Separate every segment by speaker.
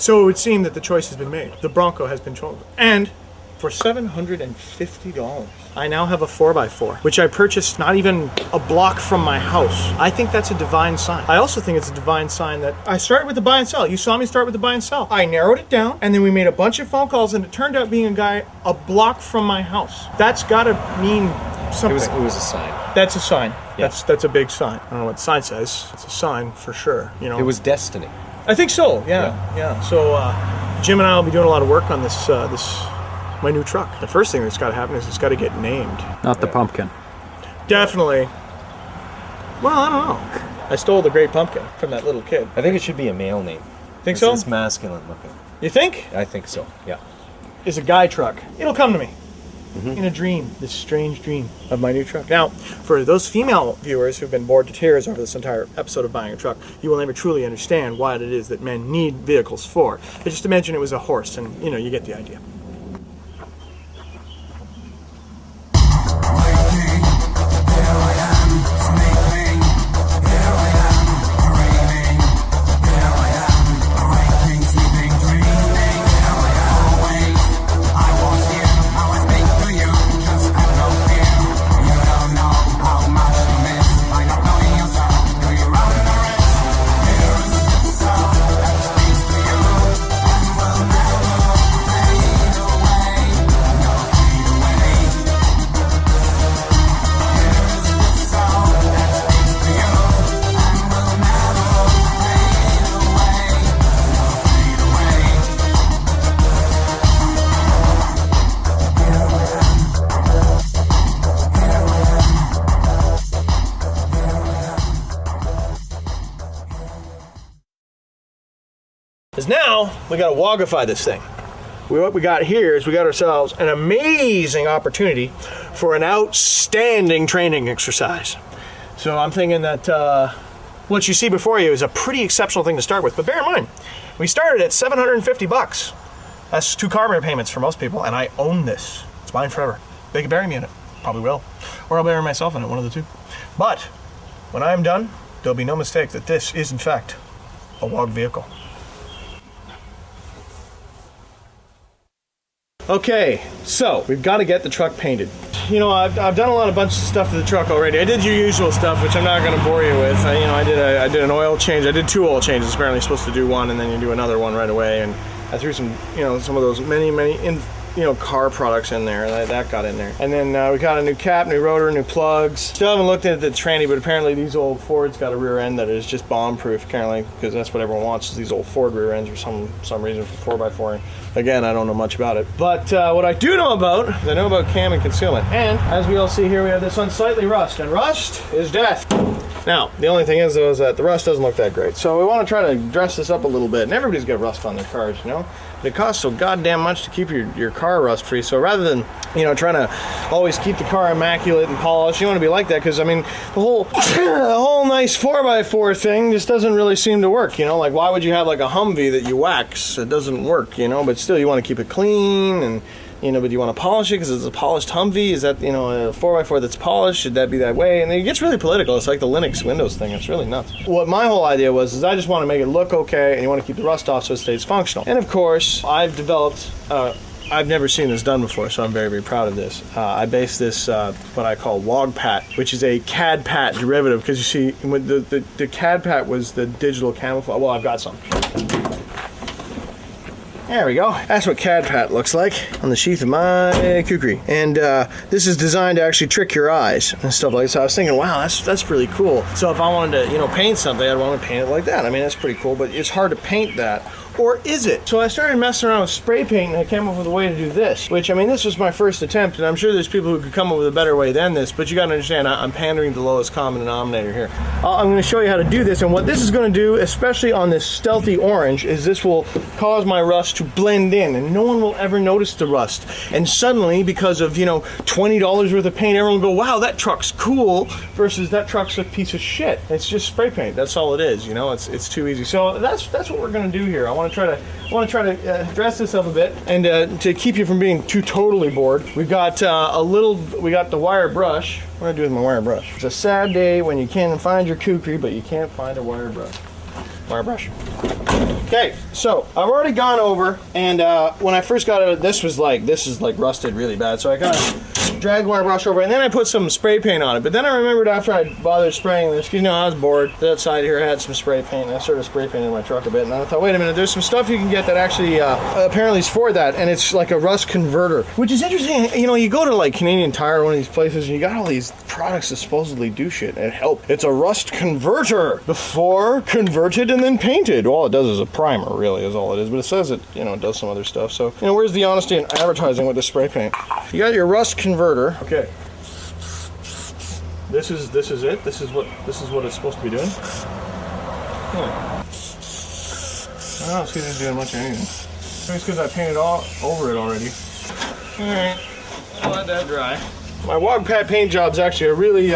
Speaker 1: So it would seem that the choice has been made. The Bronco has been chosen. And for $750, I now have a 4x4, which I purchased not even a block from my house. I think that's a divine sign. I also think it's a divine sign that I started with the buy and sell. You saw me start with the buy and sell. I narrowed it down, and then we made a bunch of phone calls, and it turned out being a guy a block from my house. That's gotta mean something.
Speaker 2: It was a sign.
Speaker 1: That's a sign.
Speaker 2: Yeah.
Speaker 1: That's a big sign. I don't know what the sign says. It's a sign for sure. You know.
Speaker 2: It was destiny.
Speaker 1: I think so. Yeah. So Jim and I will be doing a lot of work on this. My new truck. The first thing that's got to happen is it's got to get named.
Speaker 3: Not the pumpkin.
Speaker 1: Definitely. Well, I don't know. I stole the Great Pumpkin from that little kid.
Speaker 2: I think it should be a male name.
Speaker 1: Think so?
Speaker 2: It's masculine looking.
Speaker 1: You think?
Speaker 2: I think so, yeah.
Speaker 1: It's a guy truck. It'll come to me. In a dream. This strange dream of my new truck. Now, for those female viewers who've been bored to tears over this entire episode of buying a truck, you will never truly understand what it is that men need vehicles for. But just imagine it was a horse, and you get the idea. Because now we got to WOGPAT this thing. What we got here is we got ourselves an amazing opportunity for an outstanding training exercise. So I'm thinking that what you see before you is a pretty exceptional thing to start with. But bear in mind, we started at $750. That's 2 car payments for most people, and I own this. It's mine forever. They can bury me in it. Probably will. Or I'll bury myself in it, one of the two. But when I'm done, there'll be no mistake that this is, in fact, a WOG vehicle. Okay, so we've got to get the truck painted. I've done a bunch of stuff to the truck already. I did your usual stuff, which I'm not going to bore you with. I did an oil change. I did 2 oil changes. Apparently, you're supposed to do one and then you do another one right away. And I threw some of those many car products in there. That got in there. And then we got a new cap, new rotor, new plugs. Still haven't looked at the tranny, but apparently these old Fords got a rear end that is just bomb-proof, apparently, because that's what everyone wants, is these old Ford rear ends for some reason for 4x4. Again, I don't know much about it. But what I do know about is I know about cam and concealment. And as we all see here, we have this unsightly rust, and rust is death. Now, the only thing is, though, is that the rust doesn't look that great. So we want to try to dress this up a little bit. And everybody's got rust on their cars, But it costs so goddamn much to keep your car rust-free. So rather than, trying to always keep the car immaculate and polished, you want to be like that. Because, the whole nice 4x4 thing just doesn't really seem to work, Like, why would you have, like, a Humvee that you wax? It doesn't work, But still, you want to keep it clean and... but you want to polish it because it's a polished Humvee? Is that, a 4x4 that's polished? Should that be that way? And it gets really political. It's like the Linux Windows thing. It's really nuts. What my whole idea was is I just want to make it look okay, and you want to keep the rust off so it stays functional. And of course, I've developed, I've never seen this done before, so I'm very, very proud of this. I based this, what I call WOGPAT, which is a CAD-PAT derivative, because you see, the CAD-PAT was the digital camouflage. Well, I've got some. There we go. That's what CAD-PAT looks like on the sheath of my kukri. And this is designed to actually trick your eyes and stuff like that. So I was thinking, wow, that's really cool. So if I wanted to, paint something, I'd want to paint it like that. That's pretty cool, but it's hard to paint that. Or is it? So I started messing around with spray paint, and I came up with a way to do this, which, this was my first attempt, and I'm sure there's people who could come up with a better way than this, but you gotta understand, I'm pandering to the lowest common denominator here. I'm gonna show you how to do this, and what this is gonna do, especially on this stealthy orange, is this will cause my rust to blend in, and no one will ever notice the rust. And suddenly, because of, $20 worth of paint, everyone will go, wow, that truck's cool, versus that truck's a piece of shit. It's just spray paint, that's all it is, it's too easy. So that's what we're gonna do here. I want to try to dress this up a bit, and to keep you from being too totally bored, we've got we got the wire brush. What do I do with my wire brush? It's a sad day when you can find your kukri, but you can't find a wire brush. Wire brush. Okay, so I've already gone over, and when I first got it, this is like rusted really bad. So I kind of dragged my brush over, and then I put some spray paint on it. But then I remembered after I bothered spraying this, you know, I was bored. The outside here I had some spray paint, and I started spray painting my truck a bit. And I thought, wait a minute, there's some stuff you can get that actually apparently is for that, and it's like a rust converter, which is interesting. You know, you go to like Canadian Tire or one of these places, and you got all these products that supposedly do shit and help. It's a rust converter. Before converted and then painted. All it does is a primer, really, is all it is. But it says it, you know, it does some other stuff. So, you know, where's the honesty in advertising with the spray paint? You got your rust converter. Okay. This is it. This is what it's supposed to be doing. I don't see this doing much of anything. Maybe it's because I painted all over it already. Alright, I'll let that dry. My WOGPAT paint job is actually a really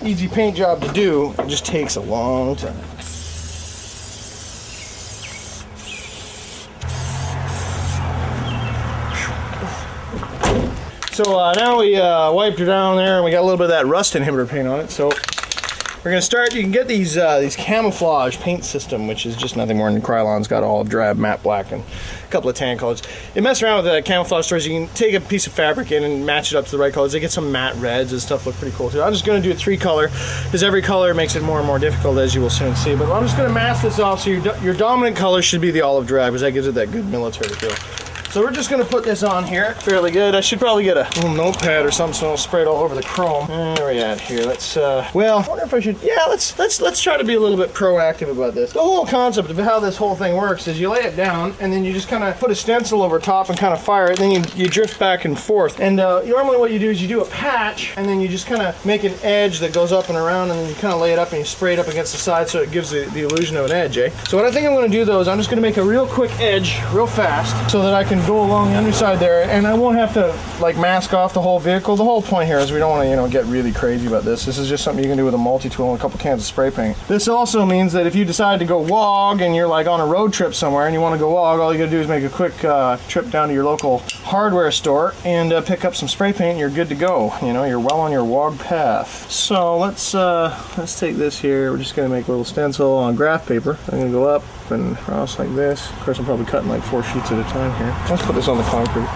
Speaker 1: easy paint job to do. It just takes a long time. So now we wiped her down there, and we got a little bit of that rust inhibitor paint on it. So we're gonna start. You can get these camouflage paint system, which is just nothing more than Krylon's got all drab matte black and a couple of tan colors. You mess around with the camouflage stores, you can take a piece of fabric in and match it up to the right colors. They get some matte reds and stuff, look pretty cool too. I'm just gonna do a 3-color, because every color makes it more and more difficult, as you will soon see. But I'm just gonna mask this off, so your dominant color should be the olive drab, because that gives it that good military feel. So we're just gonna put this on here, fairly good. I should probably get a little notepad or something so I'll spray it all over the chrome. Where are we at here? Let's, well, I wonder if I should, yeah, let's try to be a little bit proactive about this. The whole concept of how this whole thing works is you lay it down, and then you just kind of put a stencil over top and kind of fire it, and then you drift back and forth. And normally what you do is you do a patch, and then you just kind of make an edge that goes up and around, and then you kind of lay it up and you spray it up against the side so it gives the illusion of an edge, eh? So what I think I'm gonna do though is I'm just gonna make a real quick edge, real fast, so that I can go along the underside there, and I won't have to like mask off the whole vehicle. The whole point here is we don't want to, you know, get really crazy about this. This is just something you can do with a multi-tool and a couple cans of spray paint. This also means that if you decide to go WOG and you're like on a road trip somewhere and you want to go WOG, all you gotta do is make a quick trip down to your local hardware store and pick up some spray paint and you're good to go. You know, you're well on your WOG path. So let's take this here. We're just gonna make a little stencil on graph paper. I'm gonna go up and across like this. Of course, I'm probably cutting like 4 sheets at a time here. Let's put this on the concrete.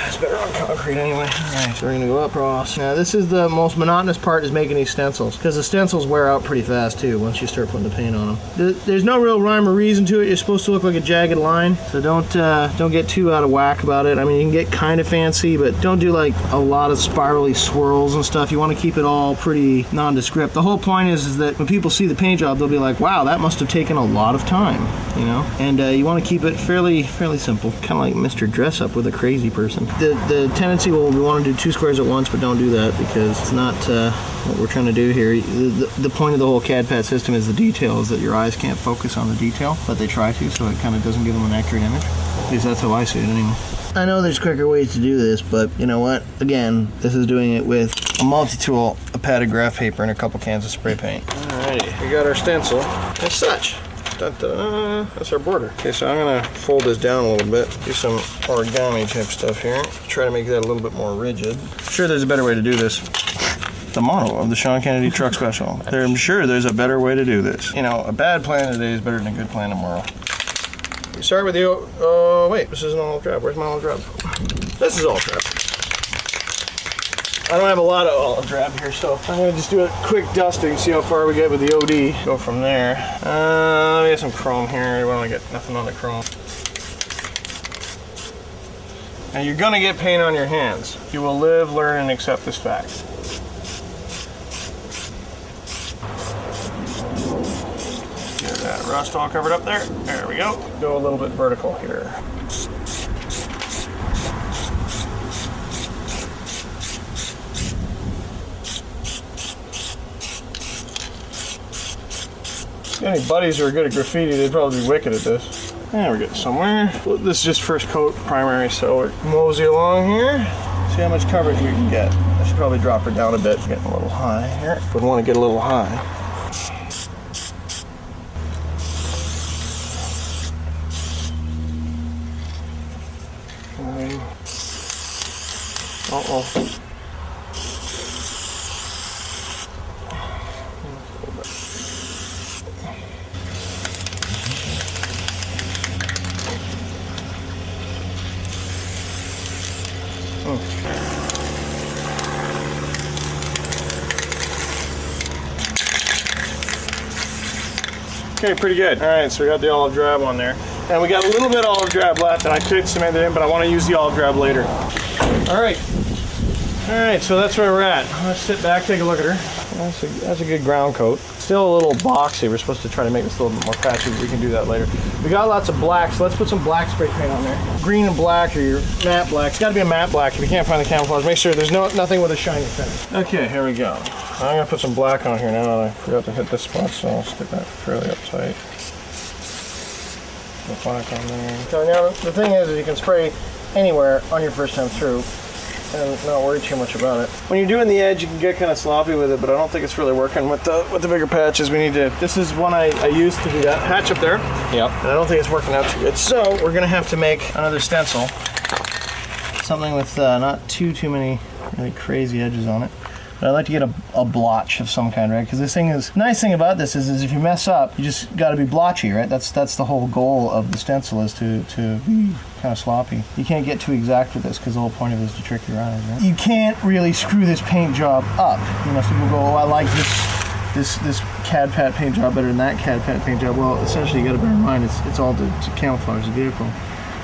Speaker 1: It's better on concrete anyway. Alright, so we're gonna go up across. Now this is the most monotonous part, is making these stencils, because the stencils wear out pretty fast too once you start putting the paint on them. There's no real rhyme or reason to it. You're supposed to look like a jagged line, so don't get too out of whack about it. I mean, you can get kind of fancy, but don't do like a lot of spirally swirls and stuff. You want to keep it all pretty nondescript. The whole point is that when people see the paint job, they'll be like, wow, that must have taken a lot of time, you know? And you want to keep it fairly simple, kind of like Mr. Dress Up with a crazy person. The tendency will we want to do 2 squares at once, but don't do that, because it's not what we're trying to do here. The point of the whole CAD-PAT system is the detail, is that your eyes can't focus on the detail, but they try to, so it kind of doesn't give them an accurate image. At least that's how I see it anyway. I know there's quicker ways to do this, but you know what? Again, this is doing it with a multi-tool, a pad of graph paper, and a couple cans of spray paint. Alrighty, we got our stencil as such. That's our border. Okay, so I'm gonna fold this down a little bit, do some origami type stuff here. Try to make that a little bit more rigid. I'm sure there's a better way to do this. The motto of the Sean Kennedy Truck Special. I'm sure there's a better way to do this. You know, a bad plan today is better than a good plan tomorrow. We start with the, oh wait, this isn't olive drab. Where's my olive drab? This is olive drab. I don't have a lot of olive drab here, so I'm gonna just do a quick dusting, see how far we get with the OD. Go from there. We got some chrome here. We don't get nothing on the chrome. Now you're gonna get paint on your hands. You will live, learn, and accept this fact. Get that rust all covered up there. There we go. Go a little bit vertical here. Any buddies who are good at graffiti, they'd probably be wicked at this. Yeah, we're getting somewhere. This is just first coat primary, so we're mosey along here. See how much coverage we can get. I should probably drop her down a bit. Getting a little high here. Would want to get a little high. Uh-oh. Okay, pretty good. All right, so we got the olive drab on there. And we got a little bit of olive drab left, and I could cement it in, but I want to use the olive drab later. All right, so that's where we're at. Let's sit back, take a look at her. That's a good ground coat. Still a little boxy. We're supposed to try to make this a little bit more patchy, but we can do that later. We got lots of black, so let's put some black spray paint on there. Green and black, or your matte black. It's got to be a matte black. If you can't find the camouflage, make sure there's nothing with a shiny finish. Okay, here we go. I'm gonna put some black on here now, and I forgot to hit this spot, so I'll stick that fairly up tight. Put black on there. So now the thing is you can spray anywhere on your first time through and not worry too much about it. When you're doing the edge, you can get kind of sloppy with it, but I don't think it's really working with the bigger patches. We need to. This is one I used to do that patch up there.
Speaker 2: Yep.
Speaker 1: And I don't think it's working out too good. So we're gonna have to make another stencil, something with not too many really crazy edges on it. But I like to get a blotch of some kind, right? Because this thing is, nice thing about this is if you mess up, you just got to be blotchy, right? That's the whole goal of the stencil, is to be kind of sloppy. You can't get too exact with this because the whole point of it is to trick your eyes, right? You can't really screw this paint job up. You know, some people go, oh, I like this Cad Pat paint job better than that Cad Pat paint job. Well, essentially, you got to bear in mind it's all to camouflage the vehicle.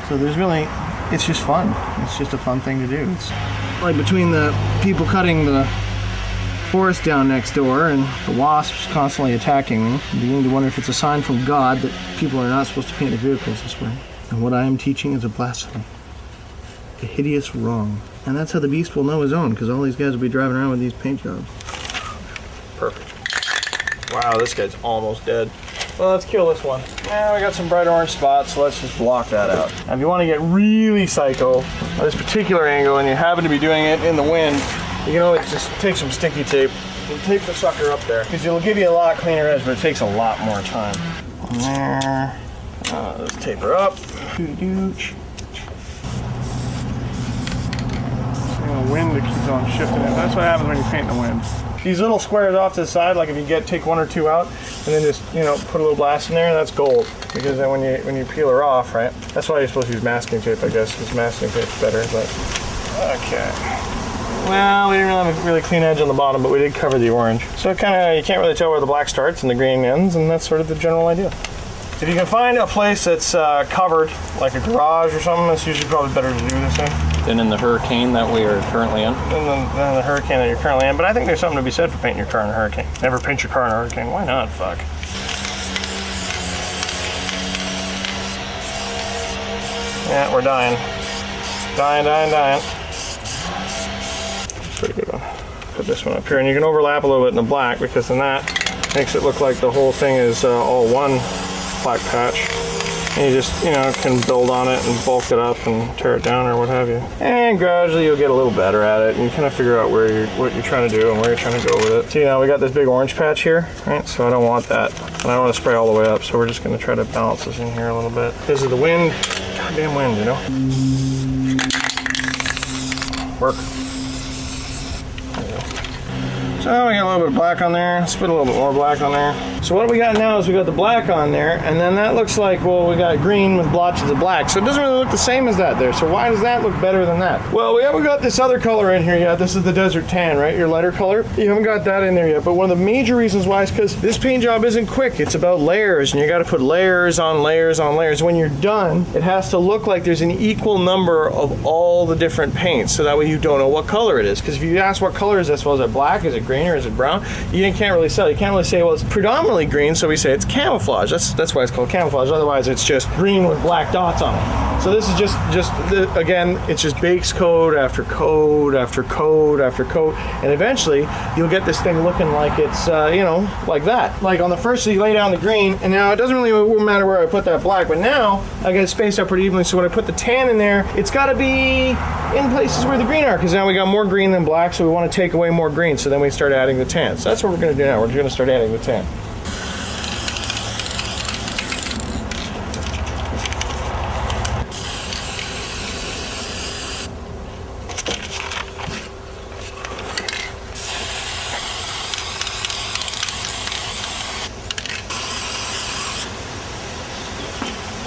Speaker 1: So there's really, it's just fun. It's just a fun thing to do. It's like between the people cutting the forest down next door and the wasps constantly attacking me, I'm beginning to wonder if it's a sign from God that people are not supposed to paint their vehicles this way. And what I am teaching is a blasphemy, a hideous wrong. And that's how the beast will know his own, because all these guys will be driving around with these paint jobs. Perfect. Wow, this guy's almost dead. Well, let's kill this one. Now we got some bright orange spots, so let's just block that out. Now, if you want to get really psycho at this particular angle and you happen to be doing it in the wind, you can always just take some sticky tape and tape the sucker up there, because it'll give you a lot cleaner edge, but it takes a lot more time. And there. Let's tape her up. Dooch. The wind that keeps on shifting it. That's what happens when you paint in the wind. These little squares off to the side, like if you take one or two out and then just put a little blast in there, that's gold. Because then when you peel her off, right? That's why you're supposed to use masking tape, I guess, because masking tape's better. But okay. Well, we didn't really have a really clean edge on the bottom, but we did cover the orange. So you can't really tell where the black starts and the green ends, and that's sort of the general idea. If you can find a place that's covered, like a garage or something, that's usually probably better to do this in.
Speaker 2: Than in the Hurricane that we are currently in?
Speaker 1: Than the Hurricane that you're currently in, but I think there's something to be said for painting your car in a Hurricane. Never paint your car in a Hurricane. Why not? Fuck. Yeah, we're dying. Dying. Pretty good one. Put this one up here, and you can overlap a little bit in the black, because then that makes it look like the whole thing is all one black patch. And you just, can build on it and bulk it up and tear it down or what have you. And gradually you'll get a little better at it, and you kind of figure out what you're trying to do and where you're trying to go with it. See, now we got this big orange patch here, right? So I don't want that. And I don't want to spray all the way up, so we're just going to try to balance this in here a little bit. Because of the wind, goddamn wind, Work. So we got a little bit of black on there. Let's put a little bit more black on there. So what we got now is we got the black on there, and then that looks like, well, we got green with blotches of black. So it doesn't really look the same as that there. So why does that look better than that? Well, we haven't got this other color in here yet. This is the desert tan, right? Your lighter color. You haven't got that in there yet. But one of the major reasons why is because this paint job isn't quick. It's about layers, and you got to put layers on layers on layers. When you're done, it has to look like there's an equal number of all the different paints, so that way you don't know what color it is. Because if you ask what color is this, well, is it black? Is it green? Or is it brown? You can't really tell. You can't really say, well, it's predominantly green, so we say it's camouflage. That's why it's called camouflage. Otherwise, it's just green with black dots on it. So this is just again, it's just base coat after coat after coat after coat, and eventually you'll get this thing looking like it's like that. Like on the first, you lay down the green, and now it doesn't really matter where I put that black, but now I get it spaced out pretty evenly. So when I put the tan in there, it's got to be in places where the green are, because now we got more green than black, so we want to take away more green. So then we start adding the tan. So that's what we're going to do now. We're going to start adding the tan.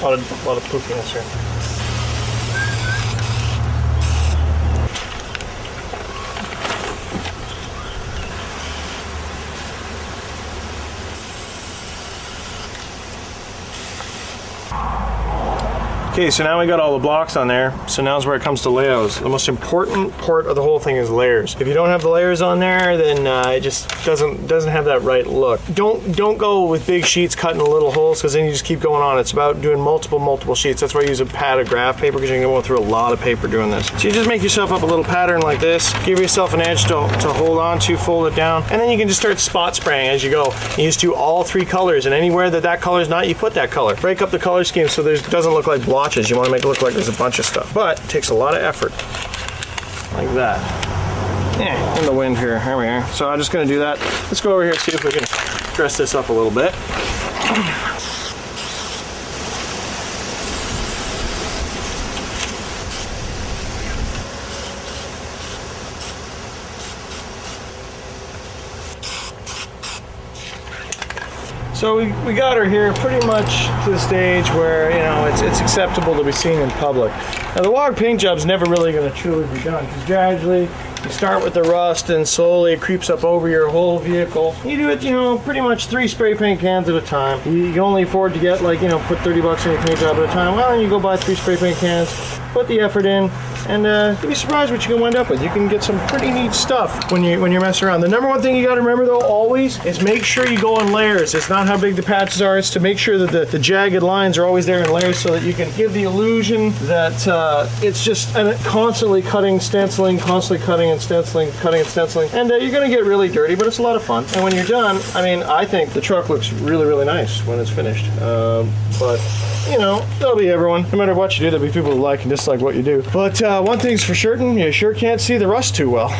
Speaker 1: A lot of poofiness here. Okay, so now we got all the blocks on there. So now's where it comes to layouts. The most important part of the whole thing is layers. If you don't have the layers on there, then it just doesn't have that right look. Don't go with big sheets cutting little holes, because then you just keep going on. It's about doing multiple sheets. That's why I use a pad of graph paper, because you can go through a lot of paper doing this. So you just make yourself up a little pattern like this, give yourself an edge to hold on to, fold it down, and then you can just start spot spraying as you go. You just do all 3 colors, and anywhere that color is not, you put that color. Break up the color scheme so it doesn't look like blotches. You want to make it look like there's a bunch of stuff, but it takes a lot of effort, like that. In the wind here, there we are. So I'm just going to do that. Let's go over here and see if we can dress this up a little bit. So we got her here pretty much to the stage where, you know, it's acceptable to be seen in public. Now the WOG paint job's never really going to truly be done, because gradually you start with the rust and slowly it creeps up over your whole vehicle. You do it, you know, pretty much 3 spray paint cans at a time. You can only afford to get, like, you know, put 30 bucks in your paint job at a time. Well, then you go buy 3 spray paint cans, put the effort in, and you'll be surprised what you can wind up with. You can get some pretty neat stuff when you're messing around. The number one thing you got to remember, though, always, is make sure you go in layers. It's not how big the patches are. It's to make sure that the jagged lines are always there in layers, so that you can give the illusion that it's just constantly cutting, stenciling, constantly cutting and stenciling, and you're going to get really dirty, but it's a lot of fun. And when you're done, I mean, I think the truck looks really, really nice when it's finished. But you know, there'll be everyone. No matter what you do, there'll be people who like and dislike what you do. But one thing's for certain, you sure can't see the rust too well.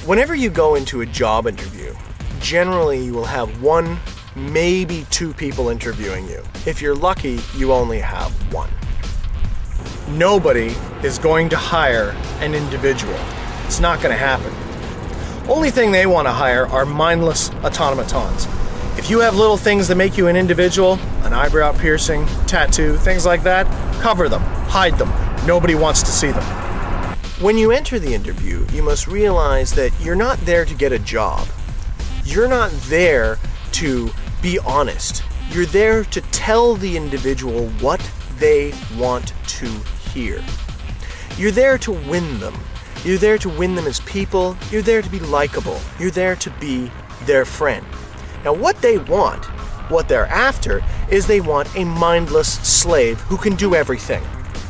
Speaker 1: Whenever you go into a job interview, generally you will have 1, maybe 2 people interviewing you. If you're lucky, you only have 1. Nobody is going to hire an individual. It's not going to happen. Only thing they want to hire are mindless automatons. If you have little things that make you an individual, an eyebrow piercing, tattoo, things like that, cover them, hide them. Nobody wants to see them. When you enter the interview, you must realize that you're not there to get a job. You're not there to be honest. You're there to tell the individual what they want to hear. You're there to win them. You're there to win them as people. You're there to be likable. You're there to be their friend. Now what they want, what they're after, is they want a mindless slave who can do everything.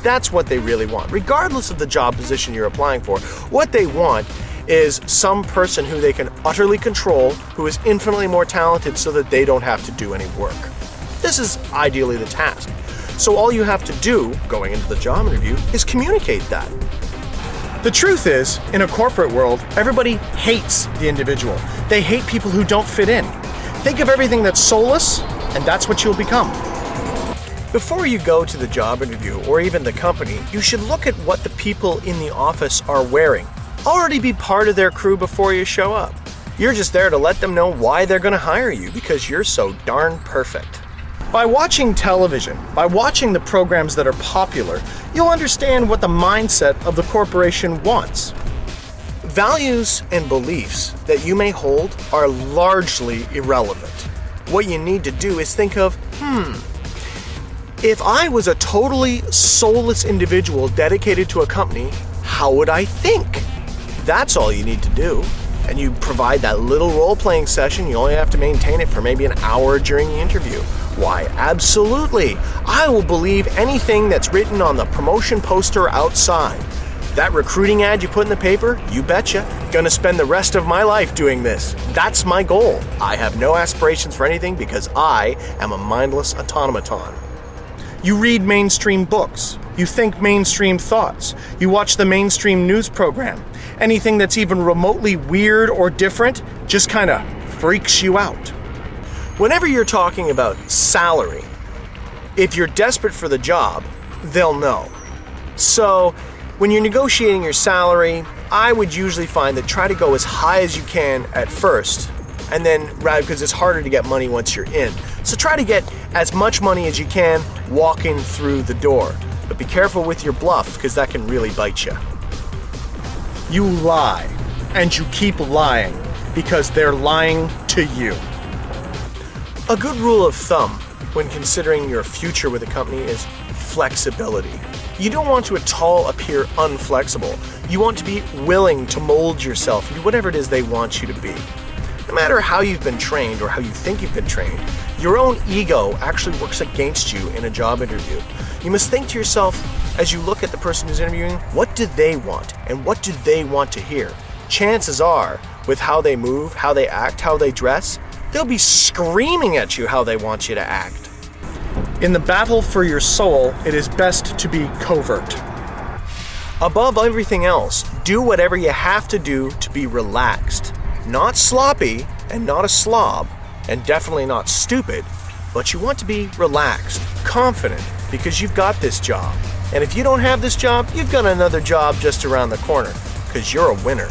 Speaker 1: That's what they really want. Regardless of the job position you're applying for, what they want is some person who they can utterly control, who is infinitely more talented so that they don't have to do any work. This is ideally the task. So all you have to do, going into the job interview, is communicate that. The truth is, in a corporate world, everybody hates the individual. They hate people who don't fit in. Think of everything that's soulless, and that's what you'll become. Before you go to the job interview, or even the company, you should look at what the people in the office are wearing. Already be part of their crew before you show up. You're just there to let them know why they're going to hire you, because you're so darn perfect. By watching television, by watching the programs that are popular, you'll understand what the mindset of the corporation wants. Values and beliefs that you may hold are largely irrelevant. What you need to do is think of, if I was a totally soulless individual dedicated to a company, how would I think? That's all you need to do. And you provide that little role-playing session. You only have to maintain it for maybe an hour during the interview. Why, absolutely. I will believe anything that's written on the promotion poster outside. That recruiting ad you put in the paper, you betcha. Gonna spend the rest of my life doing this. That's my goal. I have no aspirations for anything because I am a mindless automaton. You read mainstream books. You think mainstream thoughts. You watch the mainstream news program. Anything that's even remotely weird or different just kind of freaks you out. Whenever you're talking about salary, if you're desperate for the job, they'll know. So when you're negotiating your salary, I would usually find that try to go as high as you can at first, and then, right, because it's harder to get money once you're in. So try to get as much money as you can walking through the door. But be careful with your bluff, because that can really bite you. You lie. and you keep lying because they're lying to you. A good rule of thumb when considering your future with a company is flexibility. You don't want to at all appear unflexible. You want to be willing to mold yourself into whatever it is they want you to be. No matter how you've been trained or how you think you've been trained, your own ego actually works against you in a job interview. You must think to yourself, as you look at the person who's interviewing, what do they want and what do they want to hear? Chances are, with how they move, how they act, how they dress, they'll be screaming at you how they want you to act. In the battle for your soul, it is best to be covert. Above everything else, do whatever you have to do to be relaxed. Not sloppy and not a slob, and definitely not stupid, but you want to be relaxed, confident, because you've got this job. And if you don't have this job, you've got another job just around the corner, because you're a winner.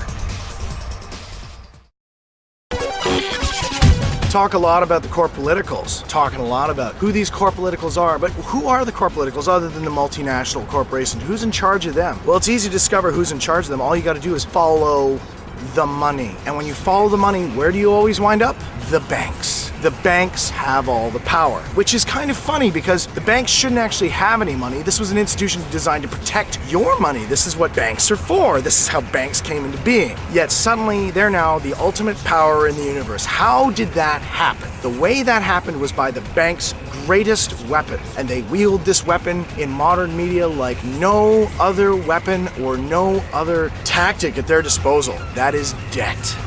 Speaker 1: Talk a lot about the core politicals, talking a lot about who these core politicals are, but who are the core politicals other than the multinational corporations? Who's in charge of them? Well, it's easy to discover who's in charge of them. All you got to do is follow the money. And when you follow the money, where do you always wind up? The banks. The banks have all the power, which is kind of funny because the banks shouldn't actually have any money. This was an institution designed to protect your money. This is what banks are for. This is how banks came into being. Yet suddenly they're now the ultimate power in the universe. How did that happen? The way that happened was by the bank's greatest weapon, and they wield this weapon in modern media like no other weapon or no other tactic at their disposal. That is debt.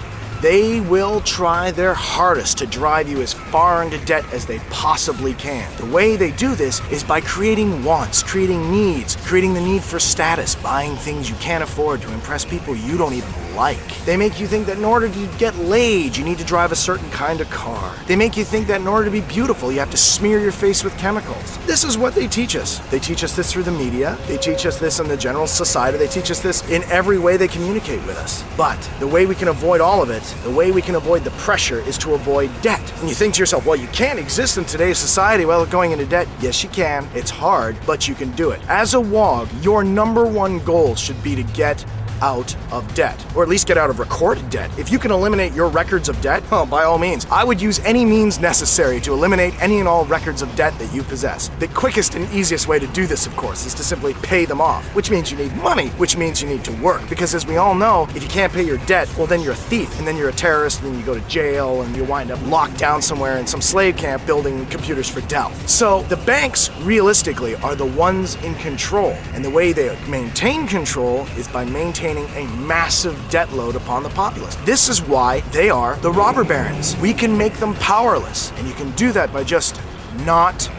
Speaker 1: They will try their hardest to drive you as far into debt as they possibly can. The way they do this is by creating wants, creating needs, creating the need for status, buying things you can't afford to impress people you don't even like. They make you think that in order to get laid, you need to drive a certain kind of car. They make you think that in order to be beautiful, you have to smear your face with chemicals. This is what they teach us. They teach us this through the media. They teach us this in the general society. They teach us this in every way they communicate with us. But the way we can avoid all of it, the way we can avoid the pressure, is to avoid debt. And you think to yourself, well, you can't exist in today's society without going into debt. Yes, you can. It's hard, but you can do it. As a WOG, your number one goal should be to get out of debt, or at least get out of recorded debt. If you can eliminate your records of debt, well, by all means, I would use any means necessary to eliminate any and all records of debt that you possess. The quickest and easiest way to do this, of course, is to simply pay them off, which means you need money, which means you need to work, because as we all know, if you can't pay your debt, well, then you're a thief, and then you're a terrorist, and then you go to jail, and you wind up locked down somewhere in some slave camp building computers for Dell. So the banks, realistically, are the ones in control, and the way they maintain control is by maintaining a massive debt load upon the populace. This is why they are the robber barons. We can make them powerless, and you can do that by just not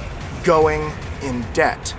Speaker 1: going in debt.